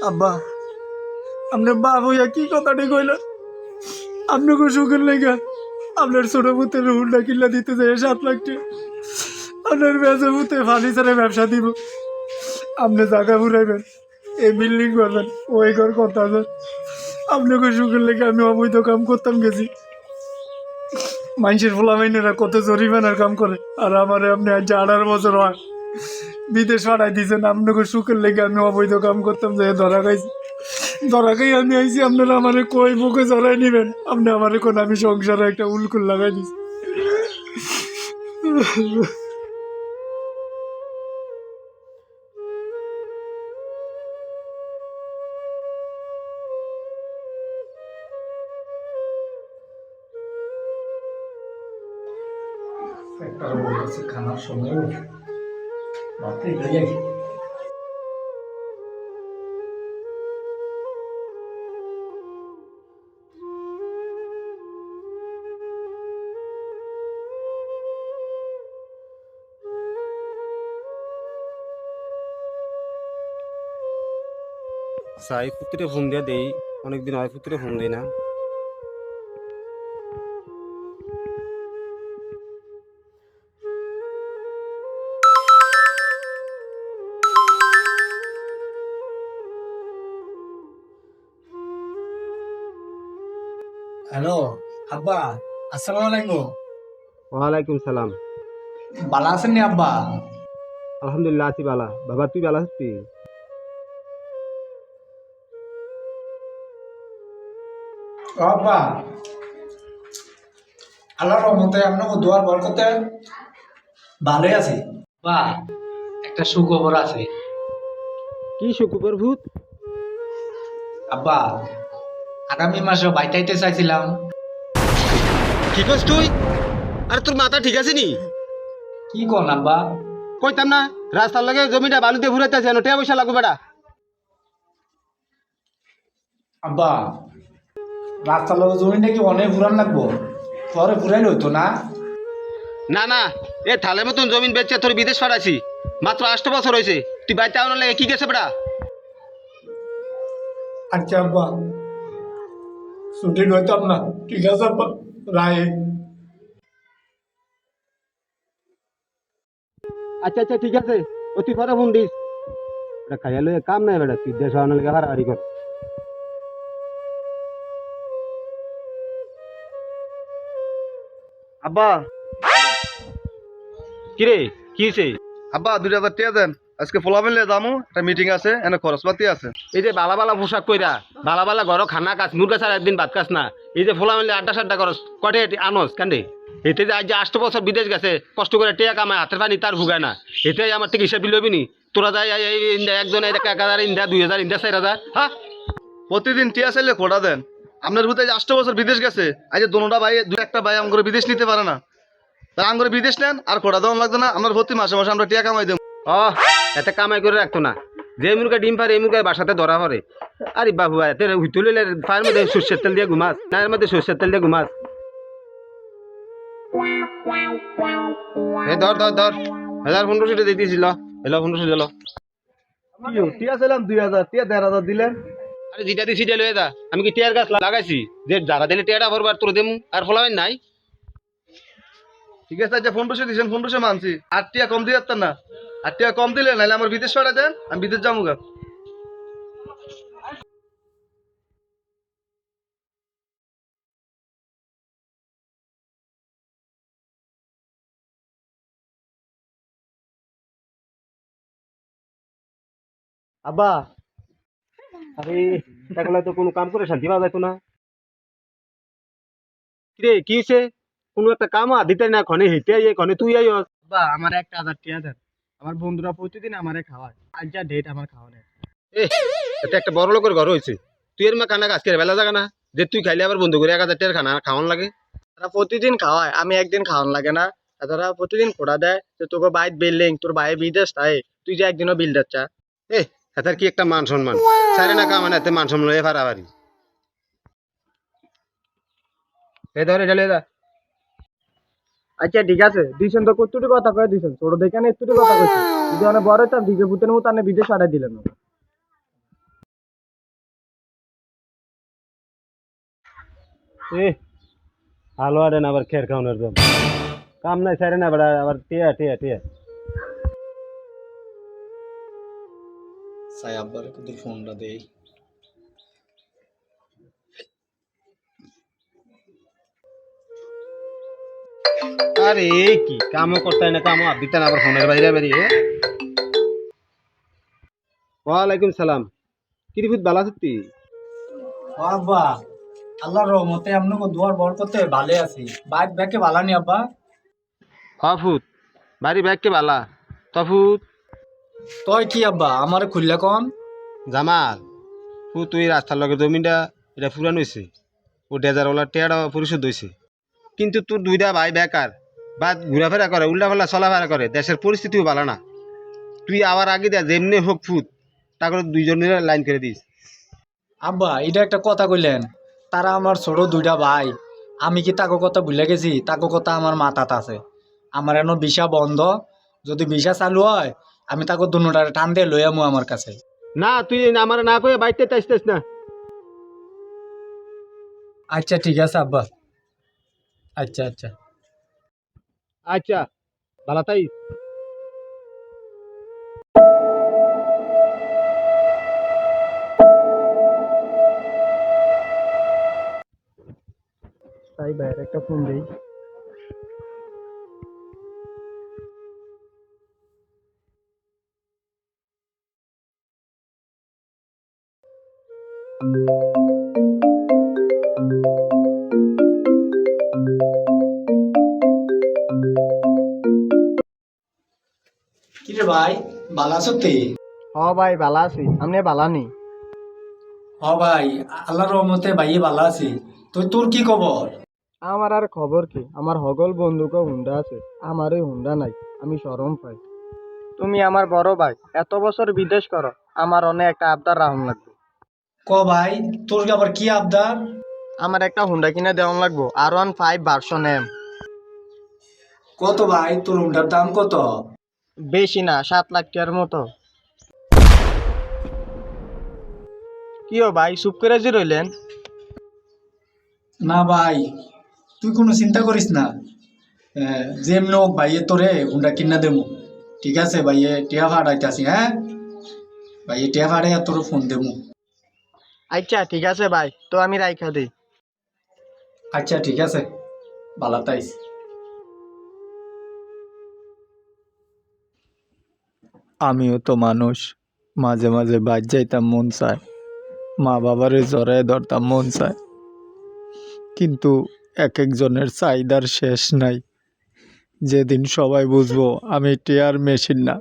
আব্বা আপনার বাপ হইয়া কি কথাটি কইল? আপনাকে সুখের লেগে আপনার ছোট পুতের হুন্ডা কিল্লা দিতে যায় 7 লাখ টাকা। আপনার বেজে পুতে ফার্নিচারের ব্যবসা দিব, আপনি জায়গা ঘুরাইবেন, এই বিল্ডিং করবেন, ওই ঘর করতেছেন। আপনাকে সুখের লেগে আমি অবৈধ কাম করতাম গেছি। মানুষের ফোলা মাইনেরা কত জরিমানার কাম করে, আর আমার আপনি আজ 18 বছর হয় বিদেশ পাঠাই দিয়েছেন। আপনাকে সুখের লেগে আমি অবৈধ কাম করতাম, যে ধরা খাইছি। ধরা খাই আমি আইছি, আপনারা আমার কই বুকে জড়াই নিবেন? আপনি আমার কোন আমি সংসারে একটা উলকুল লাগাই দিছি। একটা বলতেছি খানার সময় ভাবতে যাই। সাই পুত্রে ফোন দিয়া দেই, অনেকদিন হয় পুত্রে ফোন দেই না। হ্যালো আব্বা, আসসালামু আলাইকুম। ওয়ালাইকুম সালাম। ভালো আছেন নি আব্বা? আলহামদুলিল্লাহ আছি বালা। বাবা তুই বালা আছিস? ও আব্বা, আল্লাহর রহমতে আপনাকে দোয়ার বরকতে ভালোই আছি। বা একটা সুখবর আছে কি শুকুর ভূত? আব্বা। আগামী মাসে বাইতাইতে চাইছিলাম। কি করছ তুই? আরে তোর মাথা ঠিক আছে নি? কি কোন আব্বা? কইতাম না রাস্তার লাগে জমিটা বালুতে ঘুরাইতেছে, টেয়া পয়সা লাগবে বেটা। আব্বা, রাস্তার লোক জমিটা কি অনেক ঘুরান লাগবো? পরে ঘুরাইলে হইতো না? না না, এ থালের মতন জমিন বেচে তোর বিদেশ পাঠাইছি, মাত্র 8 বছর হয়েছে। তুই বাইতে আওয়ার লাগে কি গেছে বেটা? আচ্ছা আব্বা, ছুটি হইতাম না। ঠিক আছে আব্বা, রায়। আচ্ছা আচ্ছা ঠিক আছে, ও তুই পরে ফোন দিস। এটা খাইয়া লইয়া কাম নাই বেটা, তুই দেশ আওয়ার লাগে হারাহারি কর। আব্বা, কিরে কি হয়েছে? আব্বা 2000 টাকা দেন, আজকে ফলাফল নিয়ে যাবো, একটা মিটিং আছে, এনে খরচপাতি আছে। এই যে বালা বালা পোশাক কইরা বালা বালা ঘর খানা কাজ মুরগা ছাড়া একদিন ভাত কাজ না, এই যে ফোলা মিলে আড্ডা সাড্ডা করস কটে আনস কান্দে। এতে যে আজ যে 8 বছর বিদেশ গেছে কষ্ট করে টেয়া কামায়, হাতের পানি তার ভুগায় না। এতে আমার থেকে হিসাব লবি নি? তোরা যাই একজন 1000 ইন্দা 2000 ইন্দা 4000, হ্যাঁ প্রতিদিন টিয়া চাইলে খোটা দেন। আপনার ভূতে 8 বছর বিদেশ গেছে, আজ দোনোটা ভাই একটা ভাই আমার বিদেশ নিতে পারে না, তারা আমার বিদেশ নেন আর খোটা দেওয়া লাগতো না। আমার প্রতি মাসে মাসে আমরা টিয়া কামাই দেব। এতে কামাই করে রাখতো না। যে মুরগা ডিম পারে এই মুরগায় বাসাতে ধরা পড়ে। আরে বাবু এতে হুইতুলিলে ফায়ের মধ্যে সর্ষের তেল দিয়ে ঘুমাস, না এর মধ্যে সর্ষের তেল দিয়ে ঘুমাস। এই ধর ধর ধর 1500 দিয়ে দিয়েছিল, এলো 1500 দিল। টিয়া চাইলাম 2000, টিয়া 1500 দিলেন। আরে যেটা দিছি এটা লয়ে যা। আমি কি টিয়ার গাছ লাগাইছি যে যারা দিলে টিয়াটা ভরবার তোর দেমু আর ফলাবেন নাই? ঠিক আছে, আচ্ছা 1500 দিয়েছেন, 1500 মানছি। আর টিয়া কম দিয়ে যাচ্ছেন না, আর টিয়া কম দিলে নাহলে আমার বিদেশ পাঠা দেন, আমি বিদেশ যাবো গা। আব্বা আরে টাকা তো কোনো কাম করে শান্তি পাওয়া যাইতো না। কিরে কি হয়েছে? কোনো একটা কাম দিতে না, খনে হেঁটে আইয়ে খনে তুই আইস। আব্বা, আমার 1000 টাকা দেন। আমার বন্ধুরা প্রতিদিন আমারে খাওয়ায়, আজ যা ডেট আমার খাওয়া নেই। এ এটা একটা বড় লোকের ঘর হয়েছে, তুই এর মা কানা আজকের বেলা জাগা না যে তুই খাইলে আবার বন্ধু করে 1000 টাকার খানা খাওয়ান লাগে? তারা প্রতিদিন খাওয়ায়, আমি একদিন খাওয়ান লাগে না? তারা প্রতিদিন খোড়া দেয় যে তোকে বাইক বিল্ডিং, তোর ভাই বিদেশ তাই তুই যে একদিনও বিল দিচ্ছা। এ এটার কি একটা মান সম্মান? সারে না কামানে এতে মান সম্মান লয়ে ফারাবারি। এ ধরে ঢেলে দা। আচ্ছা ঠিক আছে, দিছেন তো কতটুকু কথা কয়ে দিছেন, ছোট দেখে না একটু কথা কইছে। যদি অনেক বড় হইতাম দিকে ভূতের মতো আনে বিদেশ পাঠাই দিলেন। এ ভালো আরে না আবার খের খাওয়ানোর জন্য কাম নাই সারে না বেড়া আবার টিয়া টিয়া টিয়া সাই আব্বার কিন্তু ফোনটা দেই। আরে এই কি কামও করতে হয় না কামও দিতে না আবার ফোনের বাইরে বেরিয়ে ওয়ালাইকুম সালাম কিরিফুত বালা সত্যি আব্বা আল্লাহর রহমতে আপনাকে দুয়ার বরকতে ভালো আছি। বাইক ব্যাকে ভালো নি আব্বা? ফুত বাড়ি ব্যাগকে বালা তফুত তই কি আব্বা আমার খুললে কন? জামাল ফুত তুই রাস্তার লগে জমিনটা এটা পুরান হয়েছে ও ডেজারওয়ালা টেয়ারা পরিশোধ হয়েছে কিন্তু তোর দুইটা ভাই বেকার বা ঘোরাফেরা করে উল্টাপাল্লা চলাফেরা করে দেশের পরিস্থিতিও ভালো না তুই আবার আগে দেয়া যেমনি হোক ফুত তা করে দুইজনের লাইন করে দিস আব্বা এটা একটা কথা কইলেন, তারা আমার ছোট দুইটা ভাই, আমি কি তাকে কথা ভুলে গেছি? তাকে কথা আমার মাথাত আছে। আমার এনো ভিসা বন্ধ, যদি ভিসা চালু হয় আমি তাকে দুটারে টান দিয়ে লই আমু আমার কাছে। না তুই আমার না কয়ে বাইতে চাইছিস না আচ্ছা ঠিক আছে আব্বা, আচ্ছা আচ্ছা। আচ্ছা ভালো তাই তাই ভাইয়ের একটা ফোন দেই। কিরে ভাই ভালো আছো তুই? হ ভাই ভালো আছি, আপনি ভালো নি? হ ভাই আল্লাহর রহমতে ভাইয়ে ভালো আছি। তোর কি খবর? আমার আর খবর কি, আমার হগল বন্ধুকে হুন্ডা আছে, আমার এই হুন্ডা নাই, আমি শরম পাই। তুমি আমার বড় ভাই, এত বছর বিদেশ করো, আমার অনেক একটা আবদার রাখুন লাগবে। ক ভাই তোর আবার কি আবদার? আমার একটা হুন্ডা কিনে দেওয়ান লাগবো, R15 ভার্সন M। কত ভাই তোর হুন্ডার দাম কত? বেশি না, 7 লাখ টাকার মতো। কি ও ভাই চুপ করে যে রইলেন? না ভাই তুই কোনো চিন্তা করিস না, যেমন হোক ভাইয়ে তোরে হুন্ডা কিনা দেবো। ঠিক আছে ভাইয়ে টিয়া ফাটাইতেছি, হ্যাঁ ভাইয়ে টিয়া ফাটাইয়া তোর ফোন দেবো। আচ্ছা ঠিক আছে ভাই, তো আমি রাইখা দিই। আচ্ছা ঠিক আছে, ভালো তাইস। আমিও তো মানুষ, মাঝে মাঝে বাইর যাইতাম মন চায়, মা বাবারে জড়ায় ধরতাম মন চায়, কিন্তু এক একজনের চাহিদার শেষ নাই। যেদিন সবাই বুঝবো আমি টিয়ার মেশিন না,